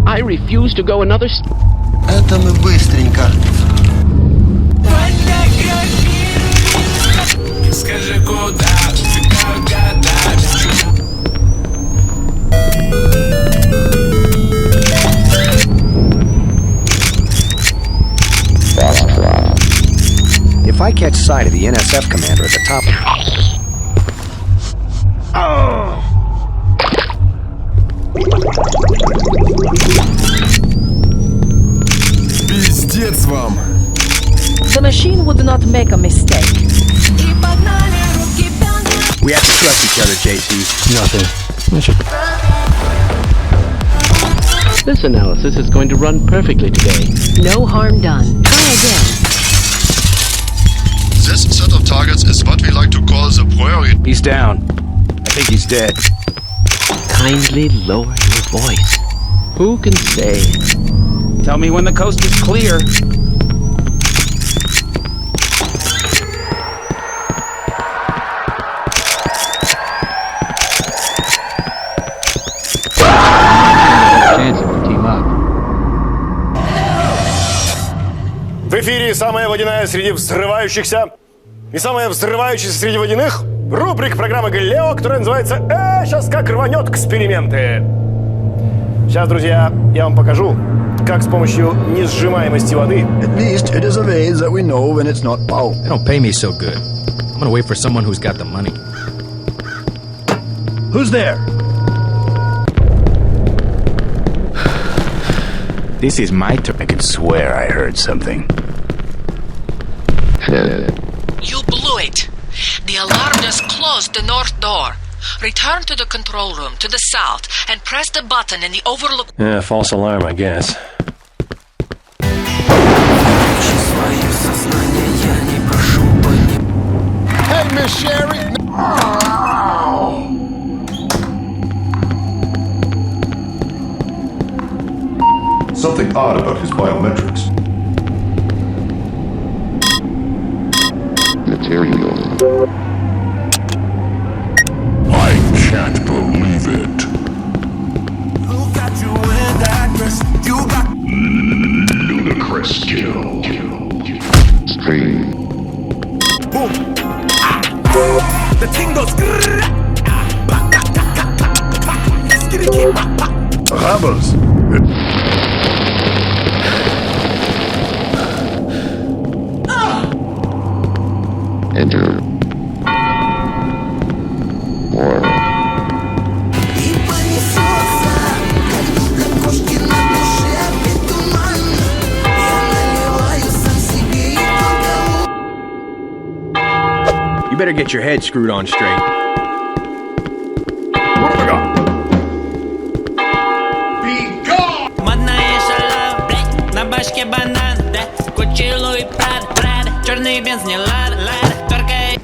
I refuse to go another Это мы быстренько. Скажи, куда ты гадаешь? If I catch sight of the NSF commander at the top... Пиздец вам! The machine would not make a mistake. We have to trust each other, JC. Nothing. This analysis is going to run perfectly today. No harm done. Try again. This set of targets is what we like to call the priority. He's down. I think he's dead. Kindly lower your voice. Who can say? Tell me when the coast is clear. В эфире самая водяная среди взрывающихся и самая взрывающаяся среди водяных рубрик программы «Галилео», которая называется «Сейчас как рванет эксперименты». Сейчас, друзья, я вам покажу, как с помощью несжимаемости воды. At least it is a vase that we know when it's not pulp. They don't pay me so good. I'm gonna wait for someone who's got the money. Who's there? This is my turn. I could swear I heard something. You blew it. The alarm just closed the north door. Return to the control room to the south and press the button in the overlook. Yeah, false alarm, I guess. Hey, Miss Sherry! Something odd about his biometrics. Material. I can't believe it. Who got you in that dress? You got Ludicrous skill. Stream. boom. The thing goes. Rebels. Enter. War. You better get your head screwed on straight. What have I got? Be gone! Модная шалава, блядь, на башке банан, да, Гуччи, Луи, Прада, Прада, черный бенз, не лада, лада, торкай.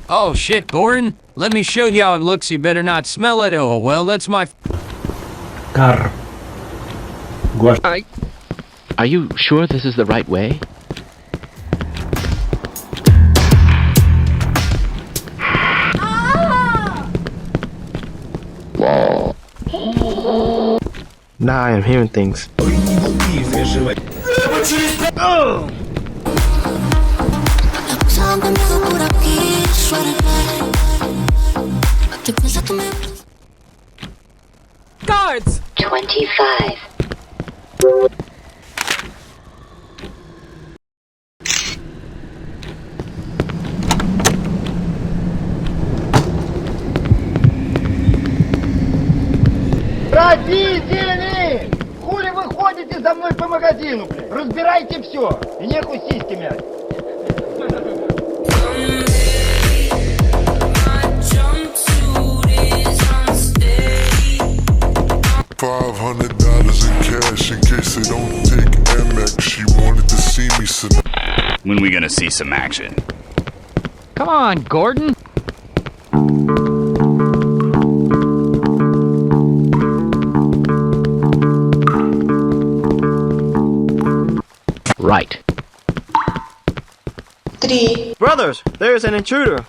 Oh shit, Gordon. Let me show you how it looks. You better not smell it. Oh, well, that's my... Are you sure this is the right way? Wow. Nah, I am hearing things. Guards! 25. Родители! Хули вы ходите за мной по магазину, блядь? Разбирайте все, и нехуй сиськи мять. $500 in cash in case they don't take Amex. She wanted to see me When we gonna see some action? Come on, Gordon. Right. 3. Brothers, there's an intruder.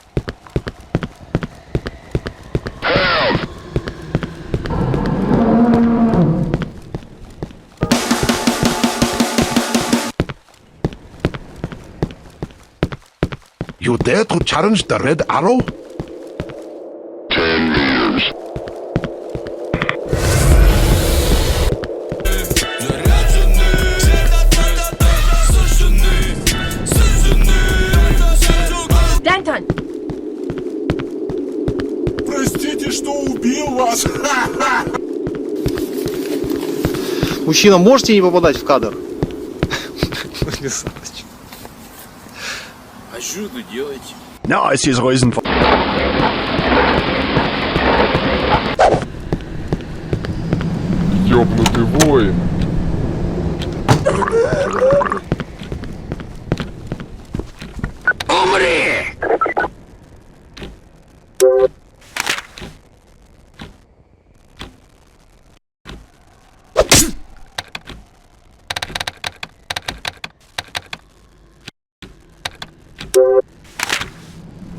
You dare to challenge the Red Arrow? 10 meters. Denton! Простите, что убил вас. Мужчина, можете не попадать в кадр? А что вы делаете? No, es ist Rösen. Ёбнутый воин.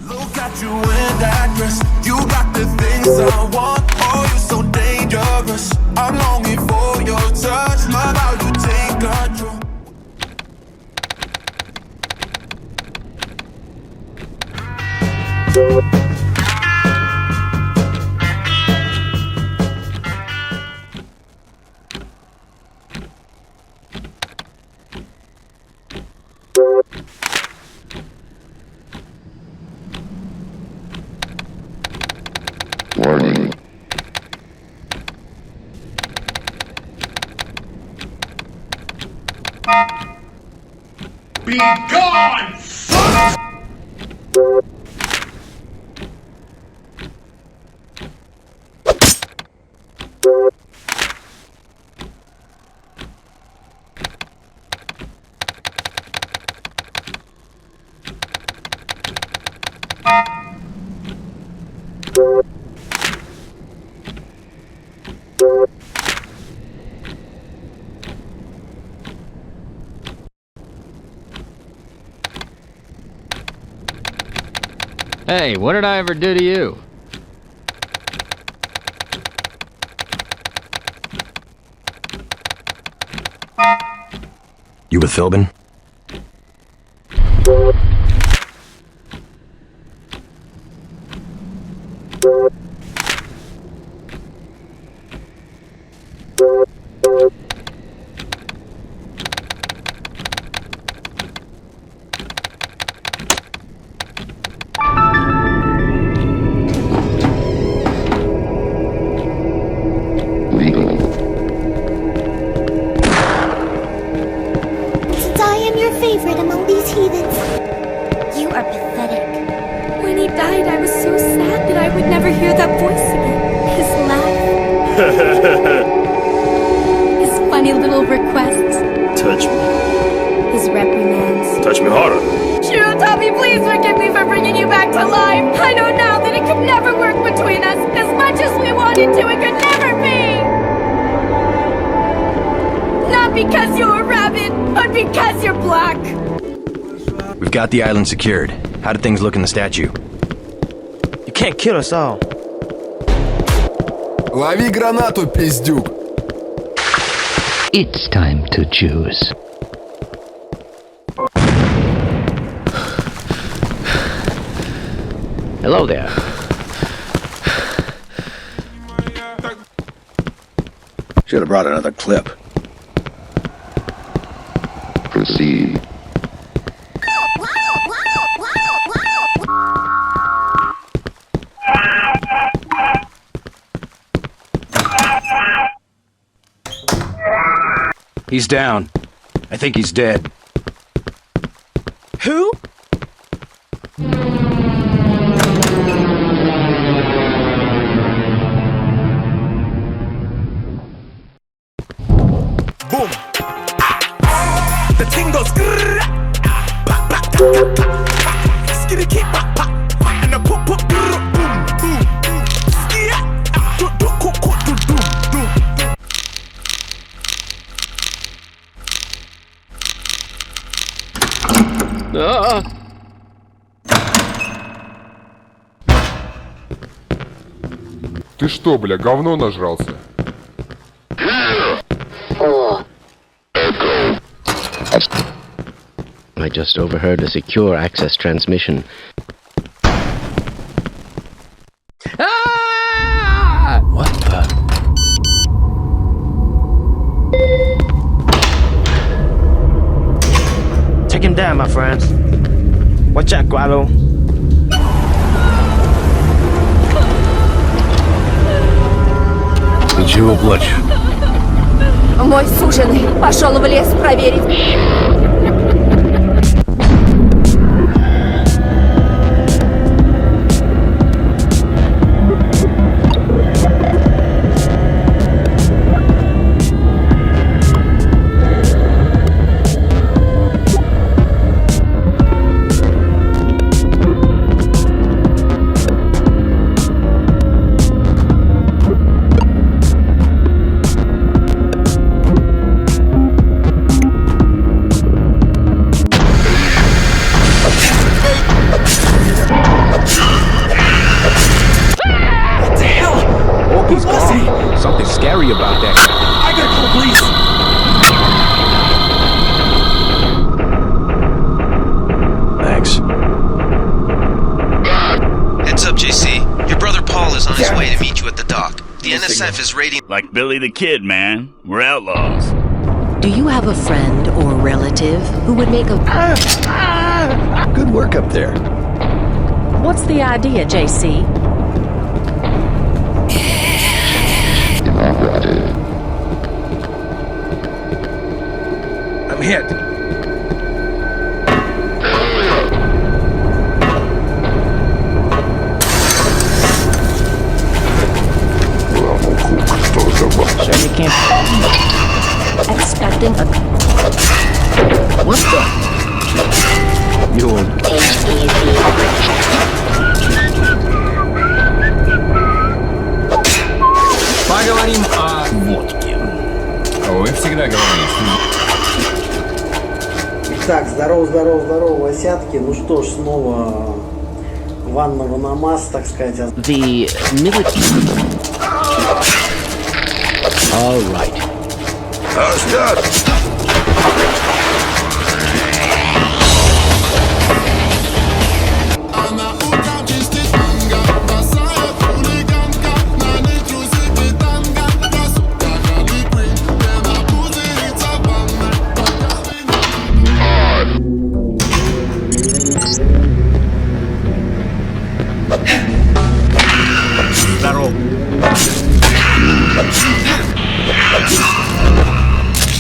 Look at you in that dress. You got the things I want. Oh, you're so dangerous. I'm longing for your touch. Love how you take control. Warning. Be gone, son! Hey, what did I ever do to you? You with Philbin? Favorite among these heathens. You are pathetic. When he died, I was so sad that I would never hear that voice again. His laugh. His funny little requests. Touch me. His reprimands. Touch me harder. Shiro, Tommy, please forgive me for bringing you back to life. I know now that it could never work between us. As much as we wanted to, it could never be. Not because you're a rabbit, but because you're black. We've got the island secured. How did things look in the statue? You can't kill us all. Лови гранату, пиздюк. It's time to choose. Hello there. Should have brought another clip. Proceed. He's down. I think he's dead. Who? Boom! The thing goes skitty keep and the pop pop boom boom Ты что, бля, говно нажрался? I just overheard a secure access transmission. Ah! What the? Take him down, my friends. Watch out, Gualo. Ты чего плачешь? Мой суженый пошел в лес проверить. Something scary about that. I gotta call the police! Thanks. Heads up, JC. Your brother Paul is on his way to meet you at the dock. The NSF is raiding... Like Billy the Kid, man. We're outlaws. Do you have a friend or relative who would make a... Good work up there. What's the idea, JC? I'm hit. Sure you can't... Expecting a... What the? Поговорим о водке. Вы всегда говорите. Итак, здорово, осятки. Ну что ж, снова ванного намаз, так сказать. The military... All right. How's that?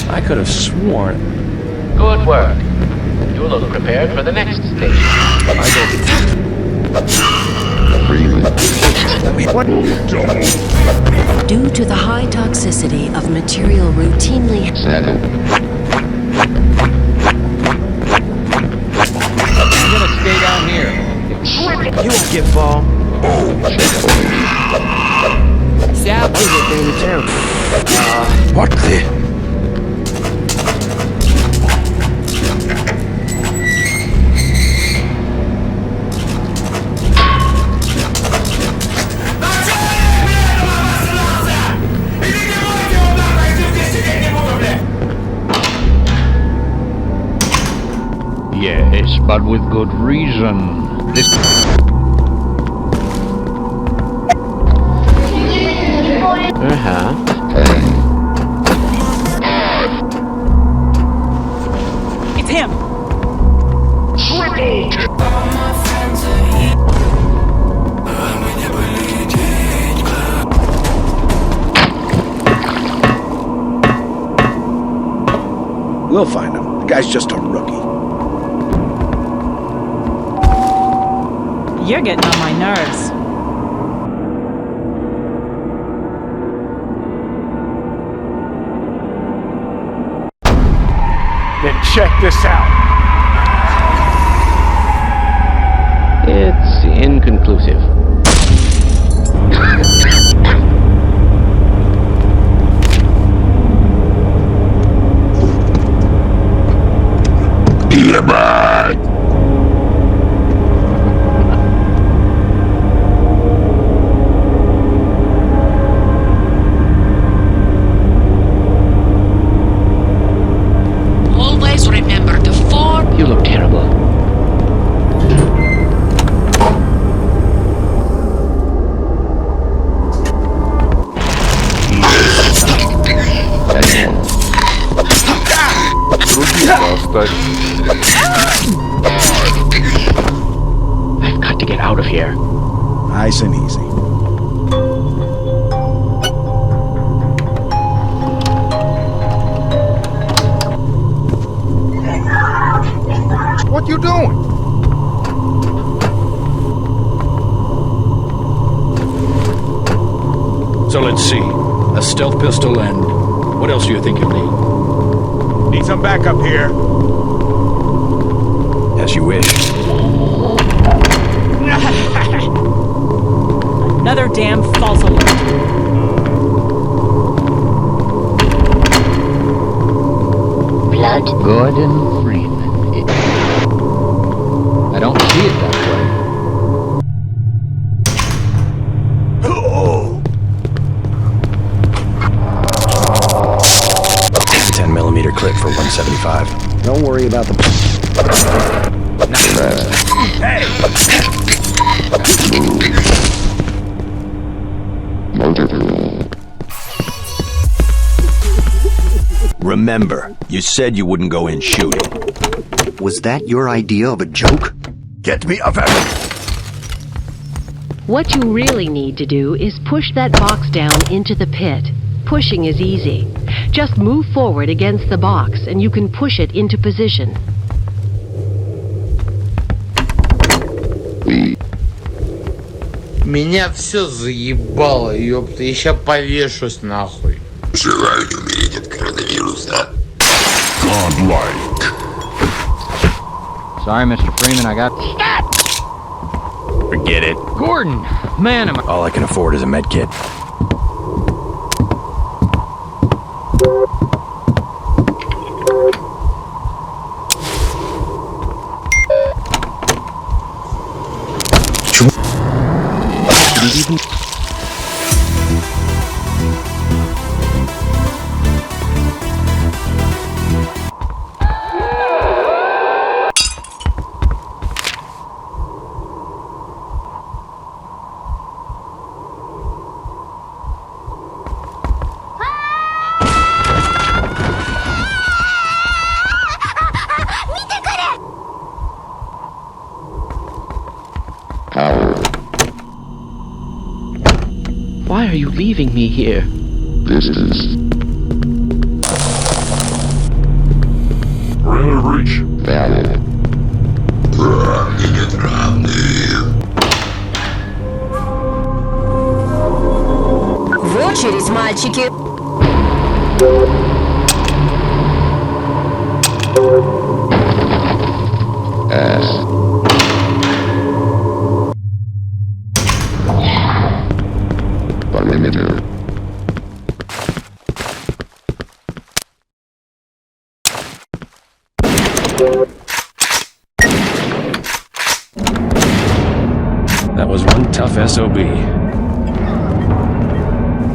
I could have sworn. Good work. You look prepared for the next station. Due to the high toxicity of material routinely... I'm gonna stay down here. You won't get Paul. What the? Yes, but with good reason. This... It's him! We'll find him. The guy's just a rookie. You're getting on my nerves. Then check this out. It's inconclusive. Always remember the four... You look terrible. but... I've got to get out of here. Nice and easy. What you doing? So let's see. A stealth pistol and... what else do you think you'll need? Need some backup here. As you wish. Another damn false alert. Blood. Gordon Freeman. I don't see it that way. 10mm clip for 175. Don't worry about the... Hey! Remember, you said you wouldn't go in shooting. Was that your idea of a joke? Get me up at What you really need to do is push that box down into the pit. Pushing is easy. Just move forward against the box and you can push it into position. Меня все заебало, ёпта, я ща повешусь нахуй. Желаю не умереть от коронавируса. Godlike. Sorry, Mr. Freeman, I got... Stop! Forget it. Gordon, man, am I... All I can afford is a med kit. Why are you leaving me here? Distance. Reach. Valid. Нет равных. В очередь, мальчики. Perimeter. That was one tough SOB.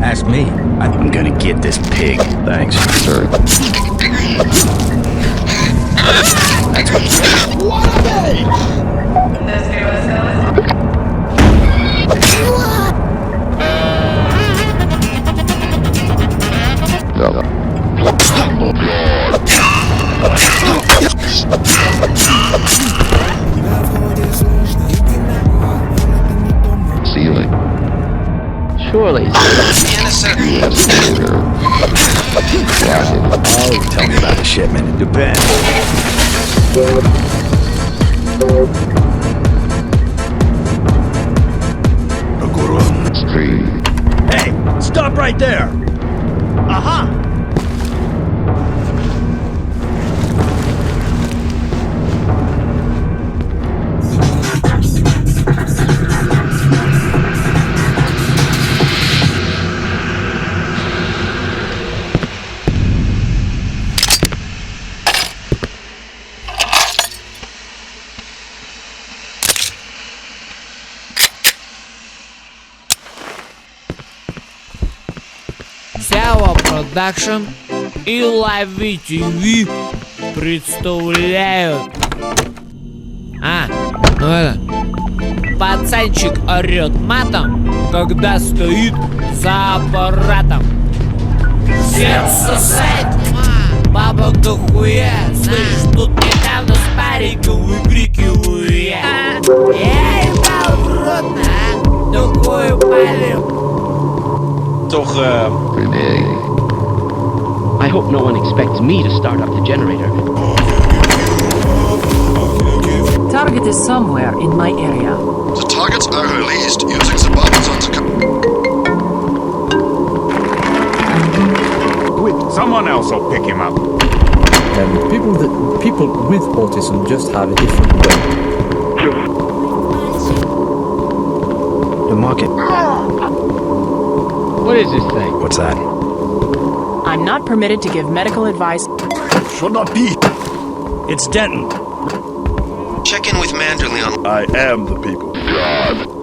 Ask me. I'm gonna get this pig. Thanks, sir. That's what are they? Ceiling. Surely. Oh, tell me about the shipment. It depends. Stream. Hey, stop right there! Aha! Сява Продакшн и Лови ТВ представляют. Ну это... Пацанчик орёт матом, когда стоит за аппаратом. Всем сосать! Баба бабок дохуя. Слышь, тут недавно с париком выкрикиваю я. Я ебал в рот, такой палим. Toch, I hope no one expects me to start up the generator. Target is somewhere in my area. The targets are released using the buttons on the Quick, someone else will pick him up. People with autism just have a different way. The market. What is this thing? What's that? I'm not permitted to give medical advice. Should not be. It's Denton. Check in with Manderley on... I am the people. God.